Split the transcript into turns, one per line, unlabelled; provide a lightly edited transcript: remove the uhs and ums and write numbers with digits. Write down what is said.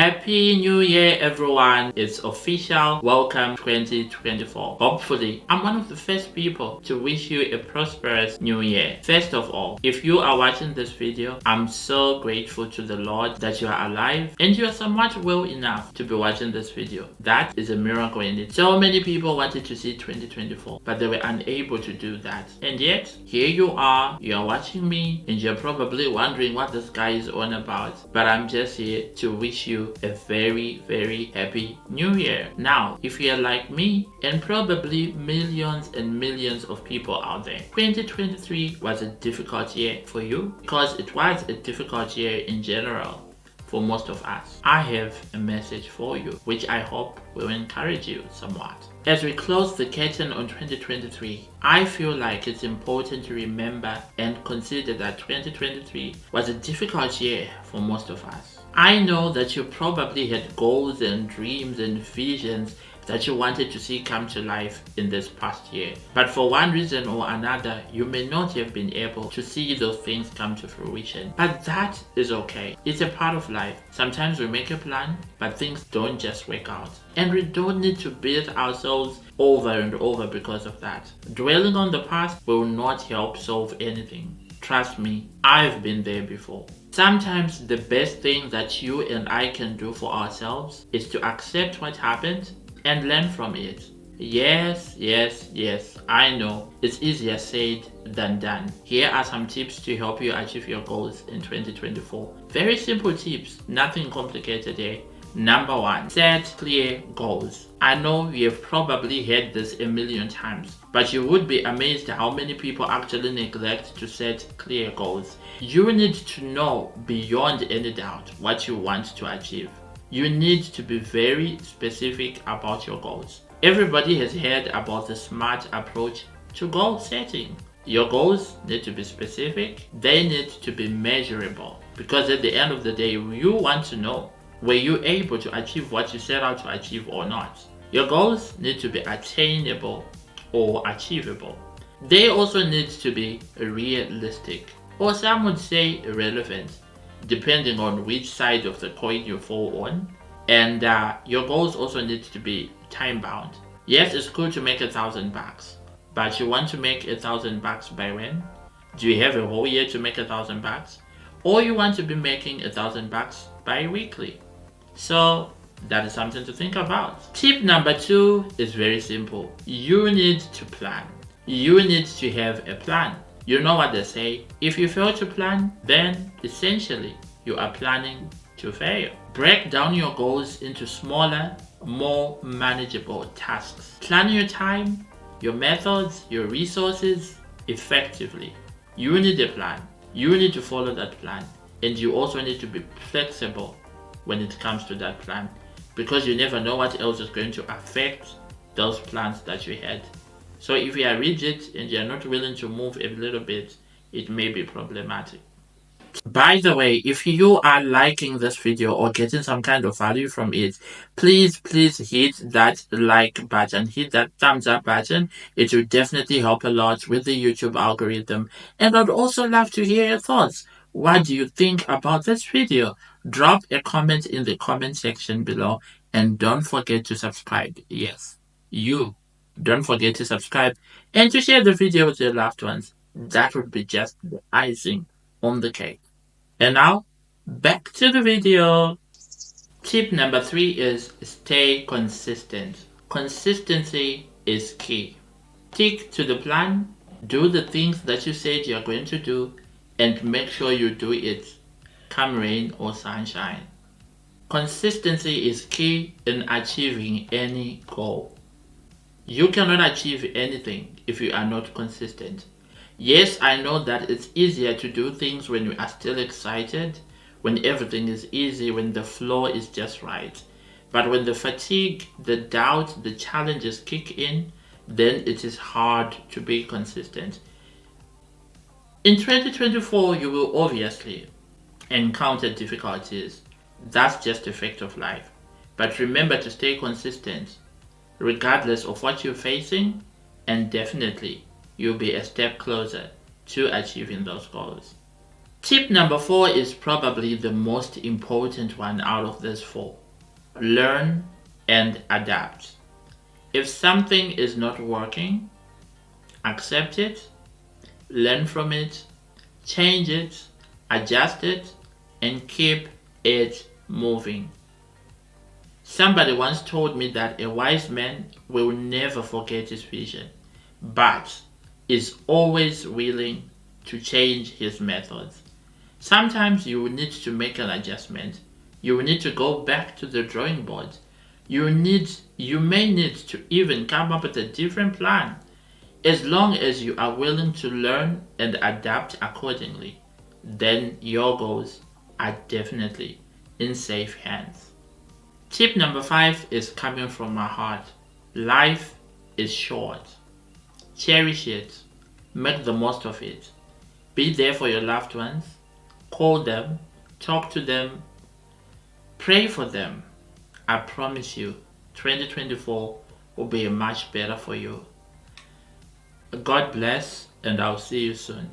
Happy New Year, everyone. It's official. Welcome 2024. Hopefully, I'm one of the first people to wish you a prosperous new year. First of all, if you are watching this video, I'm so grateful to the Lord that you are alive and you are somewhat well enough to be watching this video. That is a miracle in it. So many people wanted to see 2024, but they were unable to do that. And yet, here you are watching me, and you're probably wondering what this guy is on about. But I'm just here to wish you a very, very happy new year. Now, if you're like me and probably millions and millions of people out there, 2023 was a difficult year for you because it was a difficult year in general for most of us. I have a message for you which I hope will encourage you somewhat. As we close the curtain on 2023, I feel like it's important to remember and consider that 2023 was a difficult year for most of us. I know that you probably had goals and dreams and visions that you wanted to see come to life in this past year. But for one reason or another, you may not have been able to see those things come to fruition. But that is okay. It's a part of life. Sometimes we make a plan, but things don't just work out. And we don't need to beat ourselves over and over because of that. Dwelling on the past will not help solve anything. Trust me, I've been there before. Sometimes the best thing that you and I can do for ourselves is to accept what happened and learn from it. Yes, I know. It's easier said than done. Here are some tips to help you achieve your goals in 2024. Very simple tips, nothing complicated here. Number 1, set clear goals. I know you have probably heard this a million times, but you would be amazed how many people actually neglect to set clear goals. You need to know beyond any doubt what you want to achieve. You need to be very specific about your goals. Everybody has heard about the SMART approach to goal setting. Your goals need to be specific, they need to be measurable, because at the end of the day, you want to know, were you able to achieve what you set out to achieve or not? Your goals need to be attainable or achievable. They also need to be realistic, or some would say relevant, depending on which side of the coin you fall on. And your goals also need to be time bound. Yes, it's cool to make $1,000, but you want to make $1,000 by when? Do you have a whole year to make $1,000? Or you want to be making $1,000 bi-weekly? So that is something to think about. Tip number 2 is very simple. You need to plan. You need to have a plan. You know what they say, if you fail to plan, then essentially you are planning to fail. Break down your goals into smaller, more manageable tasks. Plan your time, your methods, your resources effectively. You need a plan. You need to follow that plan. And you also need to be flexible when it comes to that plan, because you never know what else is going to affect those plans that you had. So if you are rigid and you are not willing to move a little bit, it may be problematic. By the way, if you are liking this video or getting some kind of value from it, please hit that like button, hit that thumbs up button. It will definitely help a lot with the YouTube algorithm. And I'd also love to hear your thoughts. What do you think about this video? Drop a comment in the comment section below, and don't forget to subscribe. Yes, you. Don't forget to subscribe and to share the video with your loved ones. That would be just the icing on the cake. And now, back to the video. Tip number 3 is stay consistent. Consistency is key. Stick to the plan, do the things that you said you're going to do, and make sure you do it, come rain or sunshine. Consistency is key in achieving any goal. You cannot achieve anything if you are not consistent. Yes, I know that it's easier to do things when you are still excited, when everything is easy, when the flow is just right. But when the fatigue, the doubt, the challenges kick in, then it is hard to be consistent. In 2024, you will obviously encounter difficulties. That's just a fact of life. But remember to stay consistent, regardless of what you're facing, and definitely you'll be a step closer to achieving those goals. Tip number 4 is probably the most important one out of these 4. Learn and adapt. If something is not working, accept it, learn from it, change it, adjust it, and keep it moving. Somebody once told me that a wise man will never forget his vision, but is always willing to change his methods. Sometimes you will need to make an adjustment. You will need to go back to the drawing board. You may need to even come up with a different plan. As long as you are willing to learn and adapt accordingly, then your goals are definitely in safe hands. Tip number 5 is coming from my heart. Life is short. Cherish it. Make the most of it. Be there for your loved ones. Call them. Talk to them. Pray for them. I promise you, 2024 will be much better for you. God bless, and I'll see you soon.